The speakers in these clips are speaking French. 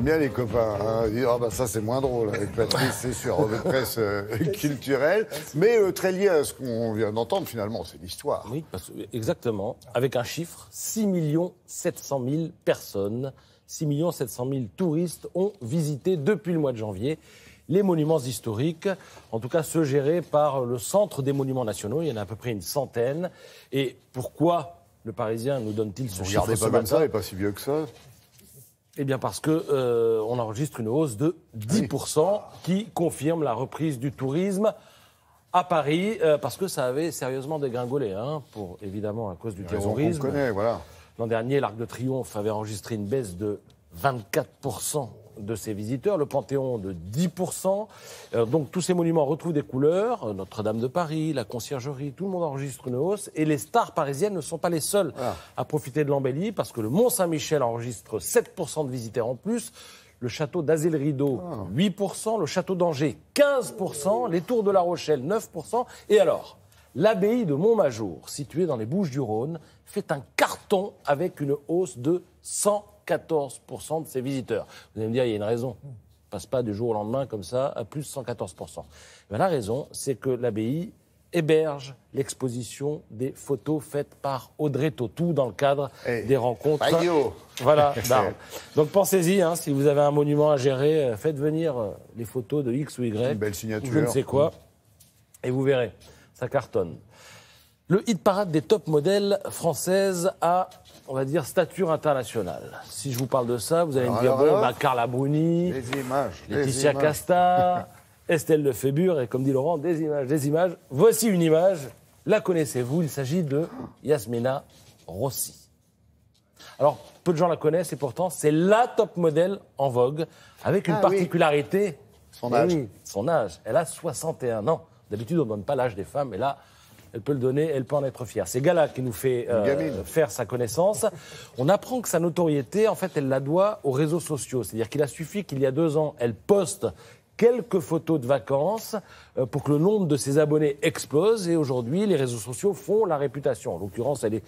aiment bien les copains. Hein. Ils disent, ah bah ça c'est moins drôle avec Patrice, c'est sûr, revue de presse culturelle. Mais très lié à ce qu'on vient d'entendre finalement, c'est l'histoire. Oui, exactement. Avec un chiffre, 6 700 000 personnes, 6 700 000 touristes ont visité depuis le mois de janvier les monuments historiques, en tout cas ceux gérés par le Centre des monuments nationaux. Il y en a à peu près une centaine. Et pourquoi le Parisien nous donne-t-il ce chiffre Regardez pas comme ça, il n'est pas si vieux que ça. Eh bien parce que on enregistre une hausse de 10% qui confirme la reprise du tourisme à Paris, parce que ça avait sérieusement dégringolé, pour évidemment à cause du terrorisme. On connaît, voilà. L'an dernier, l'Arc de Triomphe avait enregistré une baisse de 24% de ses visiteurs, le Panthéon de 10%. Donc tous ces monuments retrouvent des couleurs, Notre-Dame de Paris, la Conciergerie, tout le monde enregistre une hausse. Et les stars parisiennes ne sont pas les seules à profiter de l'embellie, parce que le Mont-Saint-Michel enregistre 7% de visiteurs en plus, le château d'Azay-le-Rideau 8%, le château d'Angers 15%, les tours de La Rochelle 9%. Et alors, l'abbaye de Montmajour, située dans les Bouches-du-Rhône, fait un carton avec une hausse de 114% de ses visiteurs. Vous allez me dire, il y a une raison. On ne passe pas du jour au lendemain comme ça à plus 114%. Mais la raison, c'est que l'abbaye héberge l'exposition des photos faites par Audrey Tautou dans le cadre des rencontres. Voilà. Donc pensez-y, si vous avez un monument à gérer, faites venir les photos de X ou Y, une belle signature. ou je ne sais quoi, et vous verrez, ça cartonne. Le hit parade des top modèles françaises a, on va dire, stature internationale. Si je vous parle de ça, vous allez me dire, Carla Bruni, Laetitia Casta, Estelle Lefébure, et comme dit Laurent, des images. Voici une image, la connaissez-vous, il s'agit de Yasmina Rossi. Alors, peu de gens la connaissent et pourtant, c'est la top modèle en vogue, avec une particularité. Son âge. Oui, son âge. Elle a 61 ans. D'habitude, on ne donne pas l'âge des femmes, mais là, elle peut le donner, elle peut en être fière. C'est Gala qui nous fait faire sa connaissance. On apprend que sa notoriété, en fait, elle la doit aux réseaux sociaux. C'est-à-dire qu'il a suffi qu'il y a 2 ans, elle poste quelques photos de vacances pour que le nombre de ses abonnés explose. Et aujourd'hui, les réseaux sociaux font la réputation. En l'occurrence, elle est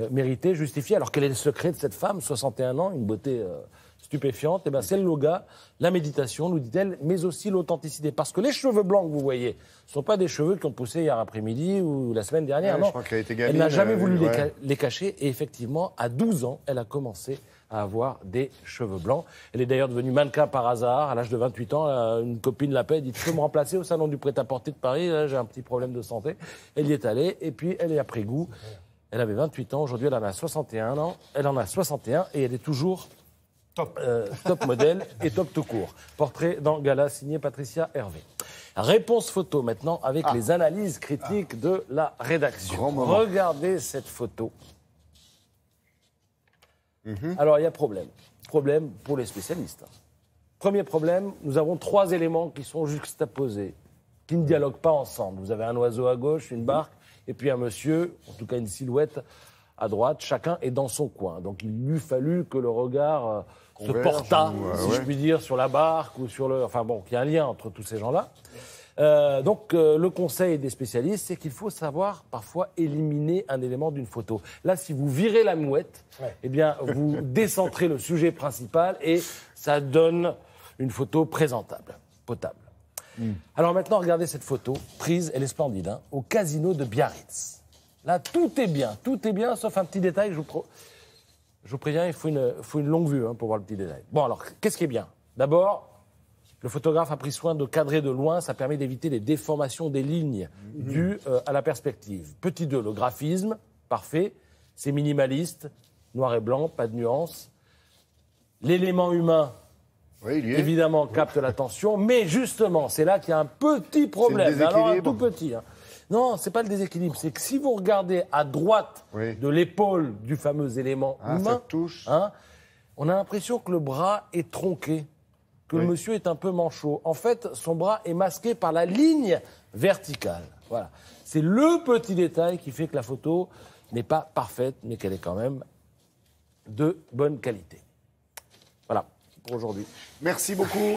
méritée, justifiée. Alors quel est le secret de cette femme, 61 ans, une beauté stupéfiante? Eh bien, c'est le yoga, la méditation, nous dit-elle, mais aussi l'authenticité. Parce que les cheveux blancs que vous voyez ne sont pas des cheveux qui ont poussé hier après-midi ou la semaine dernière. Non, je crois qu'elle a été gamine, elle n'a jamais voulu les cacher. Et effectivement, à 12 ans, elle a commencé à avoir des cheveux blancs. Elle est d'ailleurs devenue mannequin par hasard. À l'âge de 28 ans, une copine l'appelle, dit « Tu peux me remplacer au salon du prêt-à-porter de Paris, là, j'ai un petit problème de santé ». Elle y est allée et puis elle y a pris goût. Elle avait 28 ans, aujourd'hui elle en a 61 ans. Elle en a 61 et elle est toujours top modèle et top tout court. Portrait dans Gala, signé Patricia Hervé. Réponse photo maintenant avec les analyses critiques de la rédaction. Regardez cette photo. Alors, il y a problème. Problème pour les spécialistes. Premier problème, nous avons 3 éléments qui sont juxtaposés, qui ne dialoguent pas ensemble. Vous avez un oiseau à gauche, une barque, et puis un monsieur, en tout cas une silhouette à droite. Chacun est dans son coin. Donc, il lui fallut que le regard se porta, si je puis dire, sur la barque ou sur le... Enfin bon, qu'il y a un lien entre tous ces gens-là. Donc, le conseil des spécialistes, c'est qu'il faut savoir parfois éliminer un élément d'une photo. Là, si vous virez la mouette, eh bien, vous décentrez le sujet principal et ça donne une photo présentable, potable. Alors maintenant, regardez cette photo prise, elle est splendide, au casino de Biarritz. Là, tout est bien, sauf un petit détail. Je vous préviens, il faut une longue vue pour voir le petit détail. Bon, alors, qu'est-ce qui est bien? D'abord, le photographe a pris soin de cadrer de loin, ça permet d'éviter les déformations des lignes dues à la perspective. Petit 2, le graphisme, parfait, c'est minimaliste, noir et blanc, pas de nuances. L'élément humain, évidemment, capte l'attention, mais justement, c'est là qu'il y a un petit problème. Alors, un tout petit. Non, c'est pas le déséquilibre, c'est que si vous regardez à droite de l'épaule du fameux élément humain, on a l'impression que le bras est tronqué, que le monsieur est un peu manchot. En fait, son bras est masqué par la ligne verticale. Voilà. C'est le petit détail qui fait que la photo n'est pas parfaite, mais qu'elle est quand même de bonne qualité. Voilà, pour aujourd'hui. Merci beaucoup.